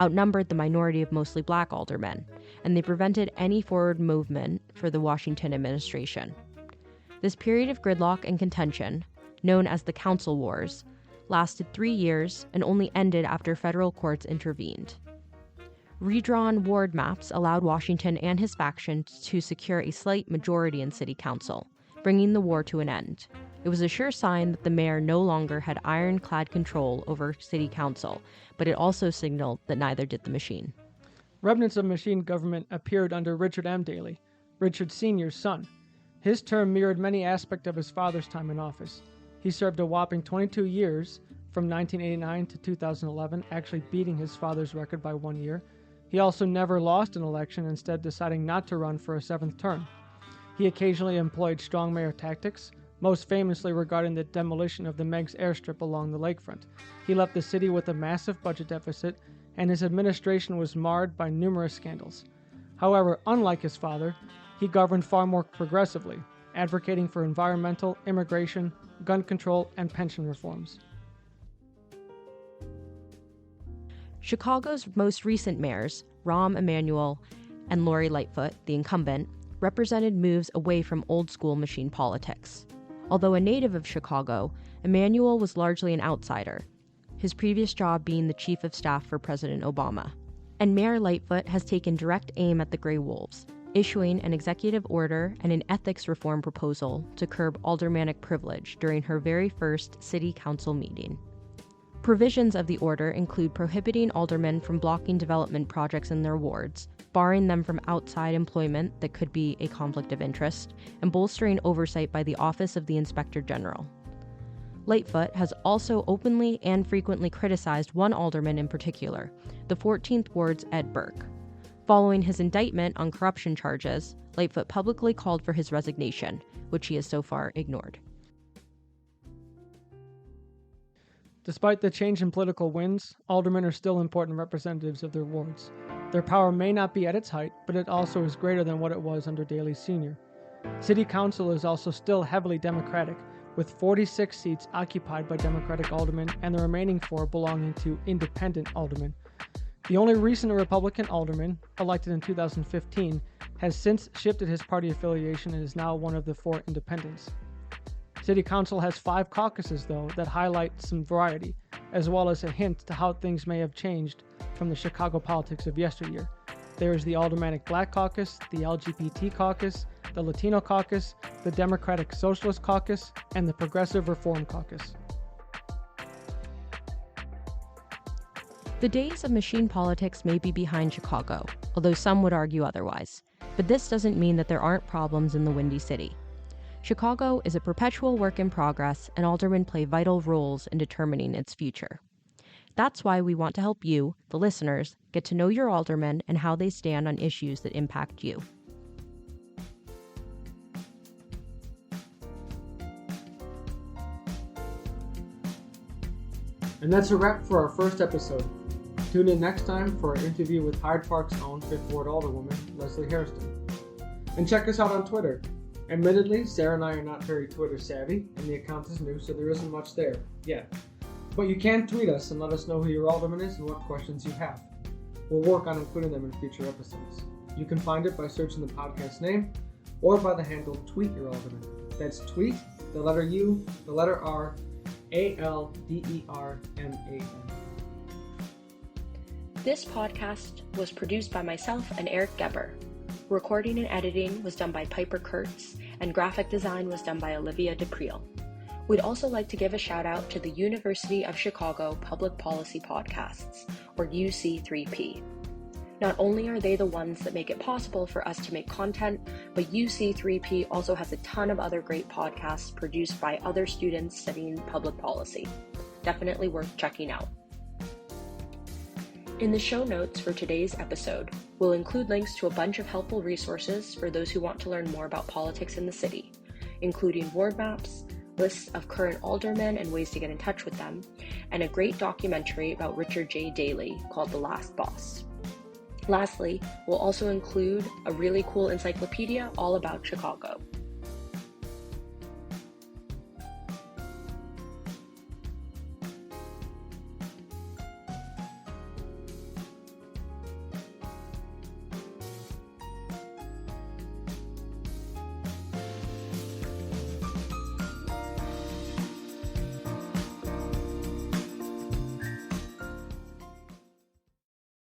outnumbered the minority of mostly black aldermen, and they prevented any forward movement for the Washington administration. This period of gridlock and contention, known as the Council Wars, lasted 3 years and only ended after federal courts intervened. Redrawn ward maps allowed Washington and his faction to secure a slight majority in city council, bringing the war to an end. It was a sure sign that the mayor no longer had ironclad control over city council, but it also signaled that neither did the machine. Remnants of machine government appeared under Richard M. Daley, Richard Sr.'s son. His term mirrored many aspects of his father's time in office. He served a whopping 22 years, from 1989 to 2011, actually beating his father's record by 1 year. He also never lost an election, instead deciding not to run for a 7th term. He occasionally employed strong mayor tactics, most famously regarding the demolition of the Meigs airstrip along the lakefront. He left the city with a massive budget deficit, and his administration was marred by numerous scandals. However, unlike his father, he governed far more progressively, advocating for environmental, immigration, gun control, and pension reforms. Chicago's most recent mayors, Rahm Emanuel and Lori Lightfoot, the incumbent, represented moves away from old-school machine politics. Although a native of Chicago, Emanuel was largely an outsider, his previous job being the chief of staff for President Obama. And Mayor Lightfoot has taken direct aim at the Gray Wolves, issuing an executive order and an ethics reform proposal to curb aldermanic privilege during her very first city council meeting. Provisions of the order include prohibiting aldermen from blocking development projects in their wards, barring them from outside employment that could be a conflict of interest, and bolstering oversight by the Office of the Inspector General. Lightfoot has also openly and frequently criticized one alderman in particular, the 14th Ward's Ed Burke. Following his indictment on corruption charges, Lightfoot publicly called for his resignation, which he has so far ignored. Despite the change in political winds, aldermen are still important representatives of their wards. Their power may not be at its height, but it also is greater than what it was under Daley Sr. City Council is also still heavily Democratic, with 46 seats occupied by Democratic aldermen and the remaining 4 belonging to independent aldermen. The only recent Republican alderman, elected in 2015, has since shifted his party affiliation and is now one of the 4 independents. City Council has 5 caucuses, though, that highlight some variety, as well as a hint to how things may have changed from the Chicago politics of yesteryear. There is the Aldermanic Black Caucus, the LGBT Caucus, the Latino Caucus, the Democratic Socialist Caucus, and the Progressive Reform Caucus. The days of machine politics may be behind Chicago, although some would argue otherwise. But this doesn't mean that there aren't problems in the Windy City. Chicago is a perpetual work in progress, and aldermen play vital roles in determining its future. That's why we want to help you, the listeners, get to know your aldermen and how they stand on issues that impact you. And that's a wrap for our first episode. Tune in next time for our interview with Hyde Park's own 5th Ward Alderwoman, Leslie Hairston. And check us out on Twitter. Admittedly, Sarah and I are not very Twitter savvy, and the account is new, so there isn't much there yet. But you can tweet us and let us know who your alderman is and what questions you have. We'll work on including them in future episodes. You can find it by searching the podcast name or by the handle Tweet Your Alderman. That's tweet, the letter U, the letter R, ALDERMAN. This podcast was produced by myself and Eric Geber. Recording and editing was done by Piper Kurtz, and graphic design was done by Olivia DePriel. We'd also like to give a shout out to the University of Chicago Public Policy Podcasts, or UC3P. Not only are they the ones that make it possible for us to make content, but UC3P also has a ton of other great podcasts produced by other students studying public policy. Definitely worth checking out. In the show notes for today's episode, we'll include links to a bunch of helpful resources for those who want to learn more about politics in the city, including ward maps, lists of current aldermen and ways to get in touch with them, and a great documentary about Richard J. Daley called The Last Boss. Lastly, we'll also include a really cool encyclopedia all about Chicago.